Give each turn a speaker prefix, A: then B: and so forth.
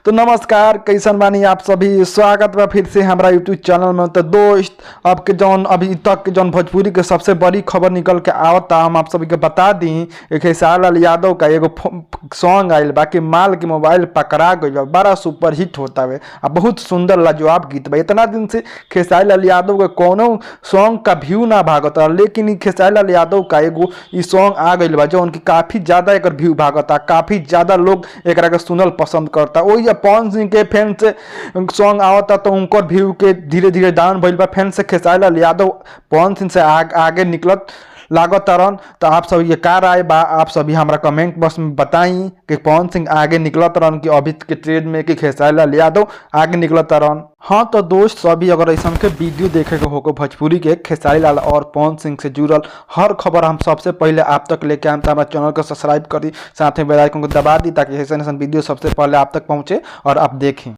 A: तो नमस्कार, कैसन बानी आप सभी। स्वागत बा फिर से हमारा यूट्यूब चैनल में। तो दोस्त, अब के जौन अभी तक के जौन भोजपुरी के सबसे बड़ी खबर निकल के आवता, हम आप सभी के बता दी। एक खेसारी लाल यादव का एगो सॉन्ग आयल बा कि माल के मोबाइल पकड़ा गई बा, बड़ा सुपर हिट होता है आ बहुत सुंदर लाजवाब गीत बा। इतना दिन से खेसारी लाल यादव के कोनो सॉन्ग का व्यू ना भागता, लेकिन ई खेसारी लाल यादव का एगो ई सॉन्ग आ गई बा जो उनकी काफी ज्यादा एक व्यू भागता, काफी ज्यादा लोग एकरा के सुनल पसंद करता। वही पवन सिंह के फैन से सॉन्ग आवता तो उनकर व्यू के धीरे धीरे डाउन भइल बा। फैन से खेसारी लाल यादव पवन सिंह से आगे निकलत लागत तरन। तो आप सब ये का राय बा, आप सभी हमारा कमेंट बॉक्स में बताई कि पवन सिंह आगे निकलत तरन कि अभी के ट्रेंड में कि खेसारी लाल यादव आगे निकलत तरन। हाँ तो दोस्त सभी, अगर ऐसा के वीडियो देखे के होगा भोजपुरी के खेसारी लाल और पवन सिंह से जुड़ल हर खबर हम सबसे पहले आप तक लेके आए, तो हमारे चैनल को सब्सक्राइब करी, साथ में बेल आइकन को दबा दी ताकि ऐसा वीडियो सबसे पहले आप तक पहुंचे और आप देखें।